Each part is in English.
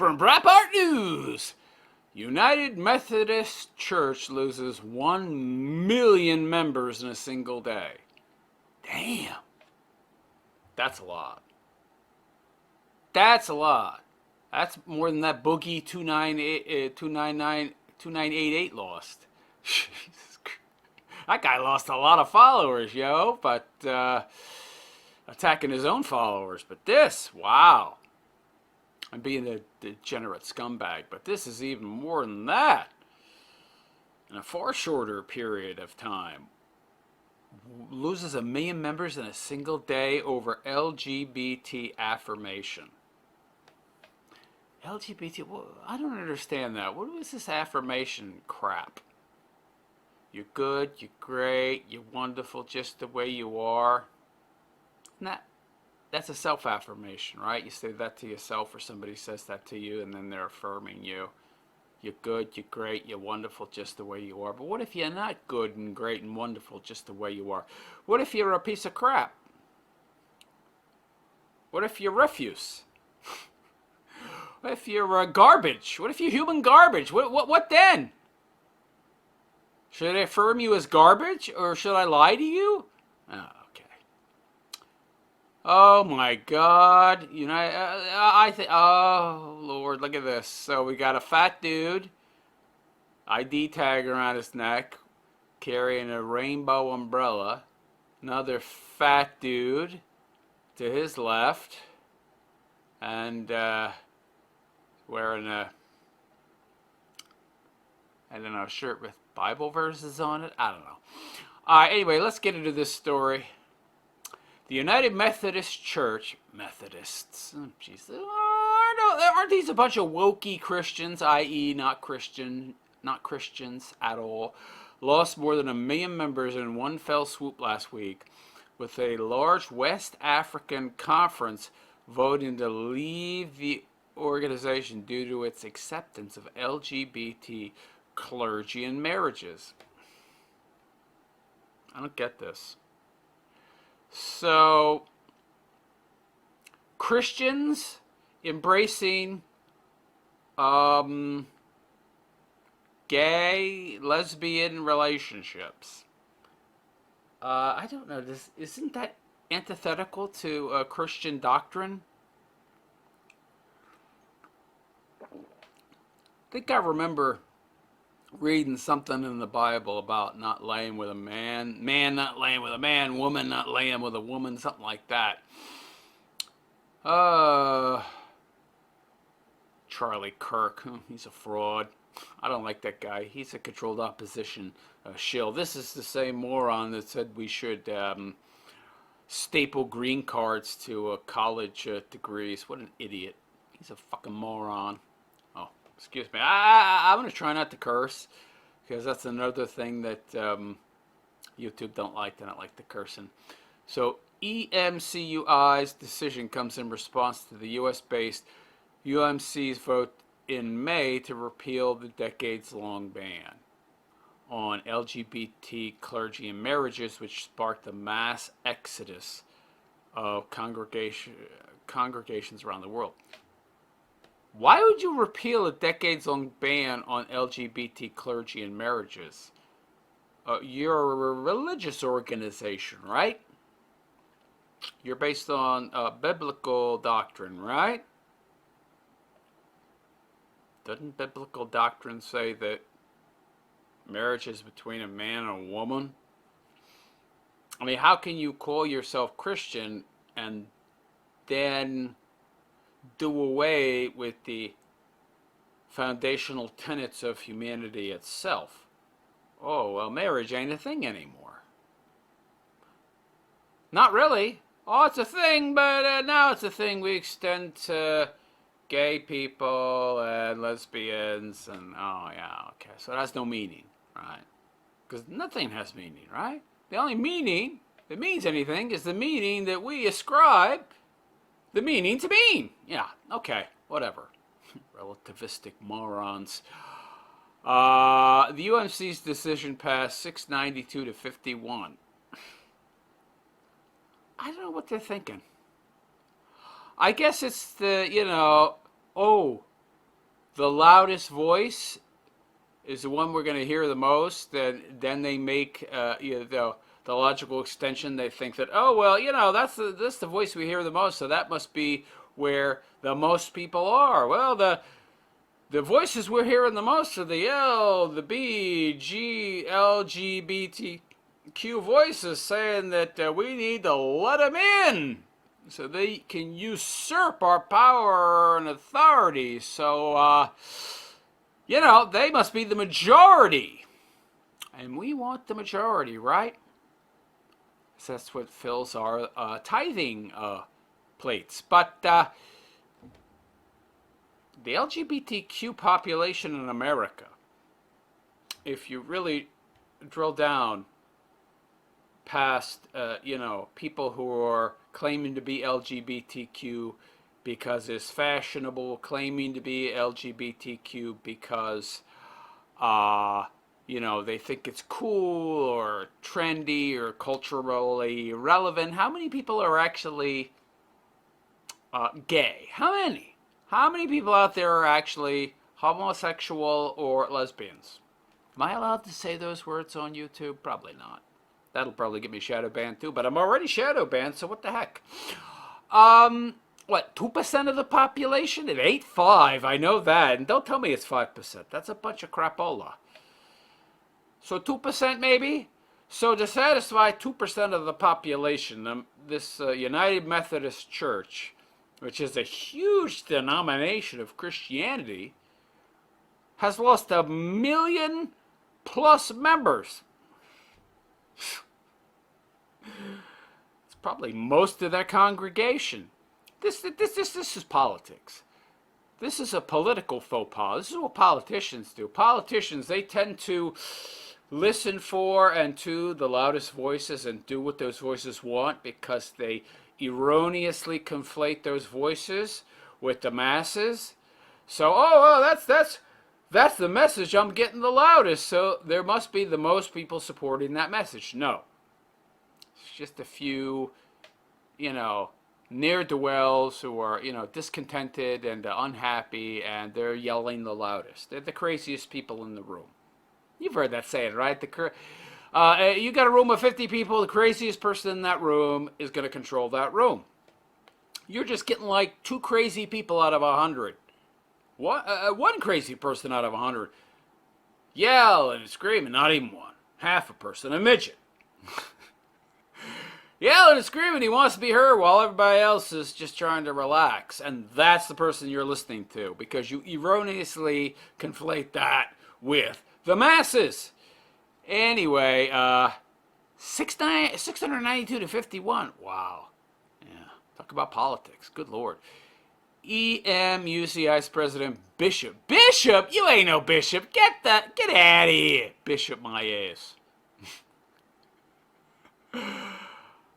From Breitbart News, United Methodist Church loses 1 million members in a single day. Damn. That's a lot. That's a lot. That's more than that boogie 2988 lost. Jesus Christ. That guy lost a lot of followers, yo, but attacking his own followers. But this, wow. I'm being a degenerate scumbag, but this is even more than that. In a far shorter period of time. Loses 1 million members in a single day over LGBT affirmation. LGBT, well, I don't understand that. What was this affirmation crap? You're good, you're great, you're wonderful just the way you are. That's a self-affirmation, right? You say that to yourself or somebody says that to you and then they're affirming you. You're good, you're great, you're wonderful just the way you are. But what if you're not good and great and wonderful just the way you are? What if you're a piece of crap? What if you're refuse? What if you're garbage? What if you're human garbage? What then? Should I affirm you as garbage or should I lie to you? Oh, okay. Oh my God. You know, I think, oh Lord, look at this. So we got a fat dude, ID tag around his neck, carrying a rainbow umbrella. Another fat dude to his left, and wearing a, I don't know, shirt with Bible verses on it. I don't know. Anyway, let's get into this story. The United Methodist Church, Methodists, oh, geez, aren't these a bunch of wokey Christians, i.e. not Christians at all, lost more than 1 million members in one fell swoop last week, with a large West African conference voting to leave the organization due to its acceptance of LGBT clergy and marriages. I don't get this. So, Christians embracing gay, lesbian relationships. I don't know, isn't that antithetical to Christian doctrine? I think I remember reading something in the Bible about not laying with a man, man not laying with a man, woman not laying with a woman, something like that. Charlie Kirk, he's a fraud. I don't like that guy. He's a controlled opposition shill. This is the same moron that said we should staple green cards to college degrees. What an idiot. He's a fucking moron. Oh, excuse me. I'm going to try not to curse, because that's another thing that YouTube don't like. They don't like the cursing. So EMCUI's decision comes in response to the US-based UMC's vote in May to repeal the decades-long ban on LGBT clergy and marriages, which sparked a mass exodus of congregations around the world. Why would you repeal a decades-long ban on LGBT clergy and marriages? You're a religious organization, right? You're based on biblical doctrine, right? Doesn't biblical doctrine say that marriage is between a man and a woman? I mean, how can you call yourself Christian and then do away with the foundational tenets of humanity itself? Oh, well, marriage ain't a thing anymore. Not really. Oh, it's a thing, but now it's a thing we extend to gay people and lesbians and, oh yeah, okay. So that's no meaning, right? Because nothing has meaning, right? The only meaning that means anything is the meaning that we ascribe the meaning to mean. Yeah, okay, whatever. Relativistic morons. The UMC's decision passed 692 to 51. I don't know what they're thinking. I guess it's the, oh, the loudest voice is the one we're going to hear the most, and then they make the logical extension. They think that, oh well, that's the voice we hear the most, so that must be where the most people are. Well, the voices we're hearing the most are the L, the B, G, LGBTQ voices saying that we need to let them in so they can usurp our power and authority. So, they must be the majority. And we want the majority, right? So that's what fills our tithing plates. But the LGBTQ population in America, if you really drill down past, people who are claiming to be LGBTQ because it's fashionable, claiming to be LGBTQ because, they think it's cool or trendy or culturally relevant. How many people are actually gay? How many? How many people out there are actually homosexual or lesbians? Am I allowed to say those words on YouTube? Probably not. That'll probably get me shadow banned too, but I'm already shadow banned, so what the heck? What, 2% of the population? It ain't 5, I know that. And don't tell me it's 5%. That's a bunch of crapola. So 2% maybe? So to satisfy 2% of the population, this United Methodist Church, which is a huge denomination of Christianity, has lost 1 million plus members. It's probably most of their congregation. This is politics. This is a political faux pas. This is what politicians do. Politicians, they tend to listen for and to the loudest voices and do what those voices want because they erroneously conflate those voices with the masses. So, that's the message I'm getting the loudest. So there must be the most people supporting that message. No. It's just a few, ne'er-do-wells who are, discontented and unhappy, and they're yelling the loudest. They're the craziest people in the room. You've heard that saying, right? You got a room of 50 people, the craziest person in that room is going to control that room. You're just getting like 2 crazy people out of 100. One crazy person out of 100. Yell and scream, and not even one. Half a person, a midget. Yelling and screaming, he wants to be heard while everybody else is just trying to relax. And that's the person you're listening to because you erroneously conflate that with the masses. Anyway, 692 to 51. Wow. Yeah. Talk about politics. Good Lord. EMUCI's President Bishop. Bishop? You ain't no bishop. Get out of here. Bishop my ass.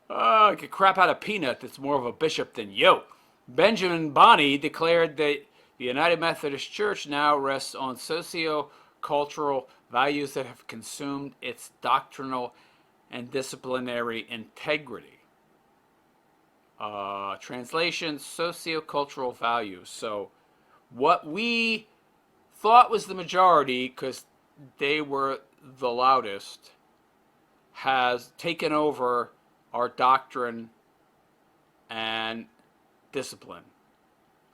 I could crap out a peanut that's more of a bishop than you. Benjamin Bonney declared that the United Methodist Church now rests on socio-cultural values that have consumed its doctrinal and disciplinary integrity. Translation, socio-cultural values. So what we thought was the majority, because they were the loudest, has taken over our doctrine and discipline.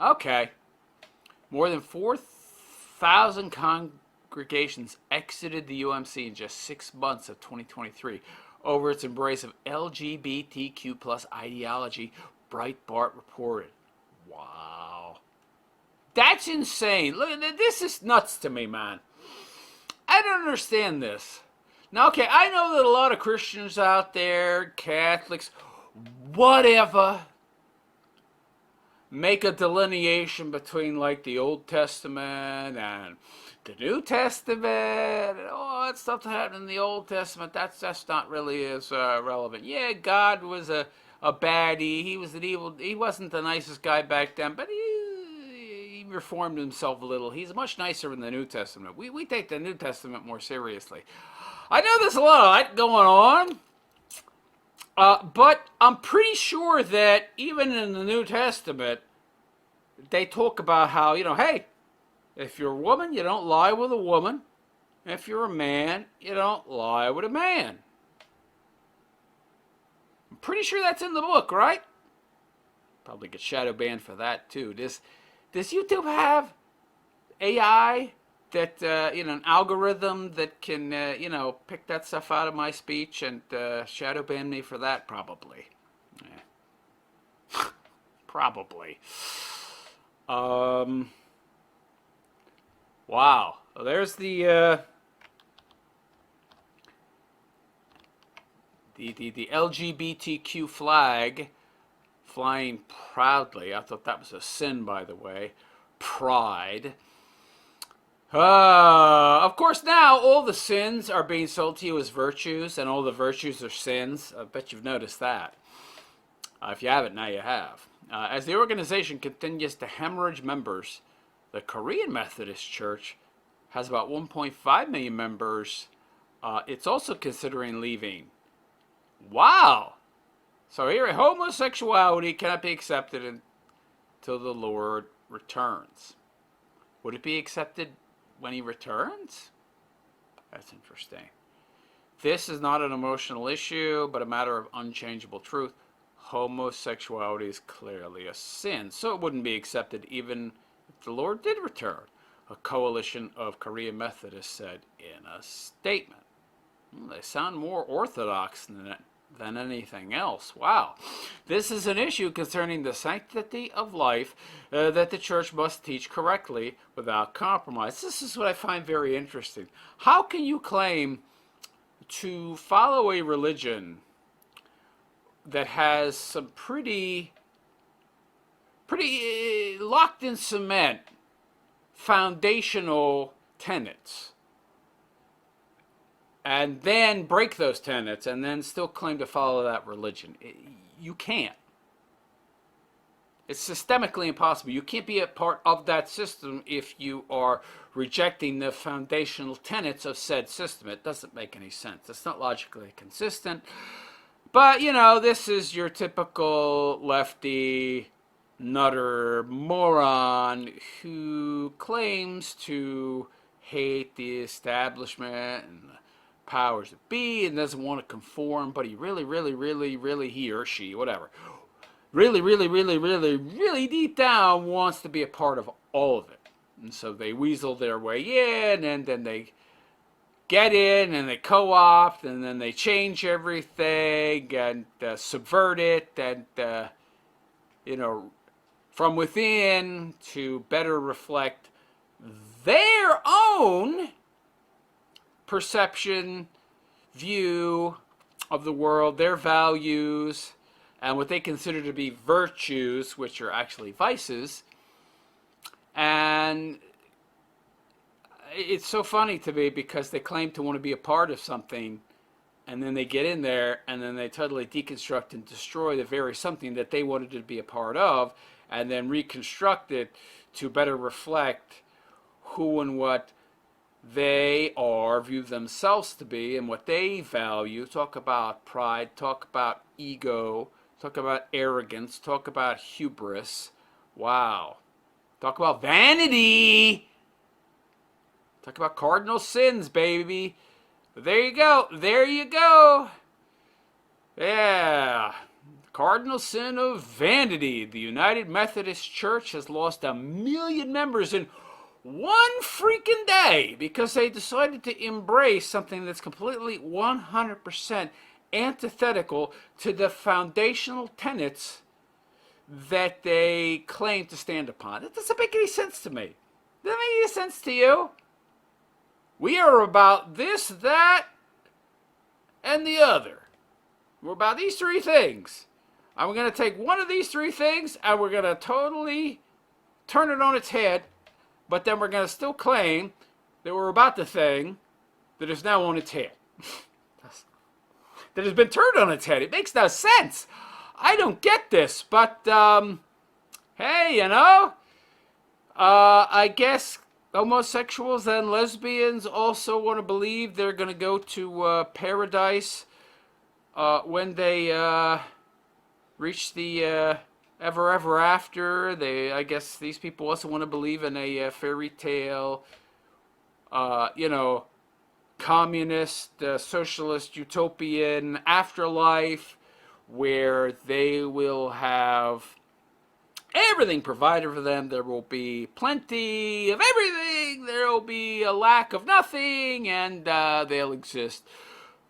Okay. More than 4,000 congregations exited the UMC in just 6 months of 2023 over its embrace of LGBTQ plus ideology, Breitbart reported. Wow. That's insane. Look, this is nuts to me, man. I don't understand this. Now, okay, I know that a lot of Christians out there, Catholics, whatever, make a delineation between like the Old Testament and the New Testament, and all that stuff that happened in the Old Testament, that's not really as relevant. Yeah, God was a baddie. He was an evil. He wasn't the nicest guy back then, but he reformed himself a little. He's much nicer in the New Testament. We take the New Testament more seriously. I know there's a lot of that going on, but I'm pretty sure that even in the New Testament, they talk about how, hey, If you're a woman, you don't lie with a woman. If you're a man, you don't lie with a man. I'm pretty sure that's in the book, right? Probably get shadow banned for that too. Does YouTube have AI that an algorithm that can pick that stuff out of my speech and shadow ban me for that? Probably. Yeah. Probably. Wow. Well, there's the LGBTQ flag flying proudly. I thought that was a sin, by the way. Pride. Of course, now all the sins are being sold to you as virtues, and all the virtues are sins. I bet you've noticed that. If you haven't, now you have. As the organization continues to hemorrhage members, the Korean Methodist Church has about 1.5 million members. It's also considering leaving. Wow! So here, homosexuality cannot be accepted until the Lord returns. Would it be accepted when he returns? That's interesting. This is not an emotional issue, but a matter of unchangeable truth. Homosexuality is clearly a sin, so it wouldn't be accepted even if the Lord did return, a coalition of Korean Methodists said in a statement. They sound more orthodox than anything else. Wow. This is an issue concerning the sanctity of life that the church must teach correctly without compromise. This is what I find very interesting. How can you claim to follow a religion that has some pretty locked in cement foundational tenets, and then break those tenets and then still claim to follow that religion? You can't. It's systemically impossible. You can't be a part of that system if you are rejecting the foundational tenets of said system. It doesn't make any sense. It's not logically consistent. But, this is your typical lefty nutter moron who claims to hate the establishment and the powers that be and doesn't want to conform, but he really, he or she, whatever, really deep down wants to be a part of all of it. And so they weasel their way in, and then they get in and they co-opt, and then they change everything and subvert it, and from within to better reflect their own perception, view of the world, their values, and what they consider to be virtues, which are actually vices. And it's so funny to me because they claim to want to be a part of something, and then they get in there and then they totally deconstruct and destroy the very something that they wanted to be a part of, and then reconstruct it to better reflect who and what they are, view themselves to be, and what they value. Talk about pride, talk about ego, talk about arrogance, talk about hubris. Wow. Talk about vanity. Talk about cardinal sins, baby. But there you go. There you go. Yeah. Cardinal sin of vanity. The United Methodist Church has lost 1 million members in one freaking day because they decided to embrace something that's completely 100% antithetical to the foundational tenets that they claim to stand upon. It doesn't make any sense to me. Does that make any sense to you? We are about this, that, and the other. We're about these three things. And we're going to take one of these three things and we're going to totally turn it on its head, but then we're going to still claim that we're about the thing that is now on its head. That has been turned on its head. It makes no sense. I don't get this, but hey, I guess homosexuals and lesbians also want to believe they're going to go to paradise when they reach the ever after. I guess these people also want to believe in a fairy tale, you know, communist, socialist, utopian afterlife where they will have everything provided for them. There will be plenty of everything. There will be a lack of nothing, and they'll exist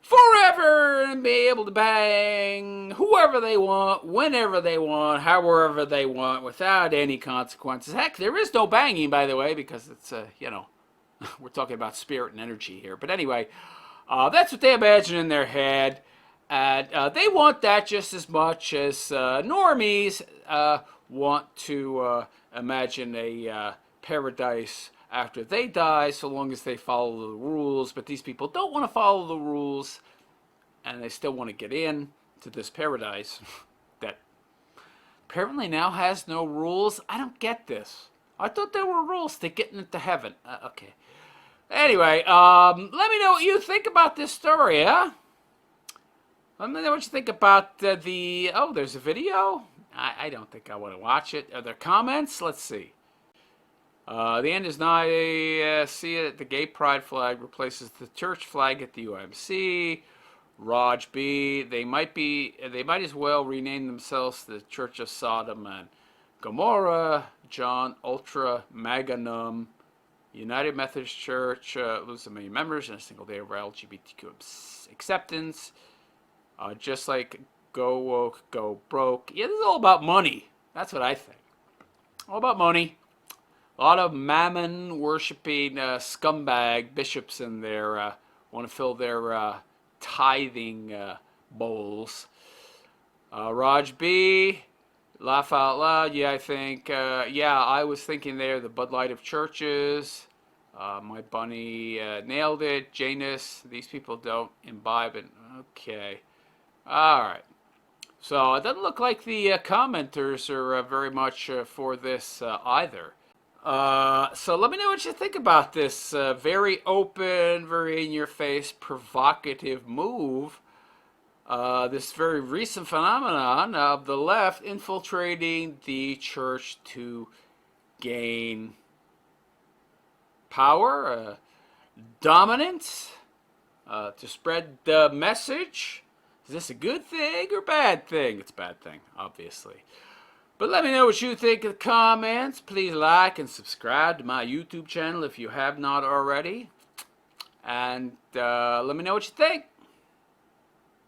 forever and be able to bang whoever they want, whenever they want, however they want, without any consequences. Heck, there is no banging, by the way, because it's, you know, we're talking about spirit and energy here. But anyway, that's what they imagine in their head. And they want that just as much as normies want to imagine a paradise after they die, so long as they follow the rules. But these people don't want to follow the rules, and they still want to get in to this paradise that apparently now has no rules. I don't get this. I thought there were rules to getting into heaven. Okay. Anyway, let me know what you think about this story, huh? Let me know what you think about oh, there's a video? I don't think I want to watch it. Are there comments? Let's see. The end is nigh. See it. The gay pride flag replaces the church flag at the UMC. Raj B. They might as well rename themselves the Church of Sodom and Gomorrah. John Ultra Magnum. United Methodist Church loses many members in a single day over LGBTQ acceptance. Just like go woke, go broke. Yeah, this is all about money. That's what I think. All about money. A lot of mammon worshipping scumbag bishops in there want to fill their tithing bowls. Raj B. Laugh out loud. Yeah, I think. Yeah, I was thinking there the Bud Light of churches. My bunny nailed it. Janus. These people don't imbibe it. Okay. All right. So it doesn't look like the commenters are very much for this either. So let me know what you think about this very open, very in-your-face, provocative move. This very recent phenomenon of the left infiltrating the church to gain power, dominance, to spread the message. Is this a good thing or bad thing? It's a bad thing, obviously. But let me know what you think in the comments. Please like and subscribe to my YouTube channel if you have not already. And let me know what you think.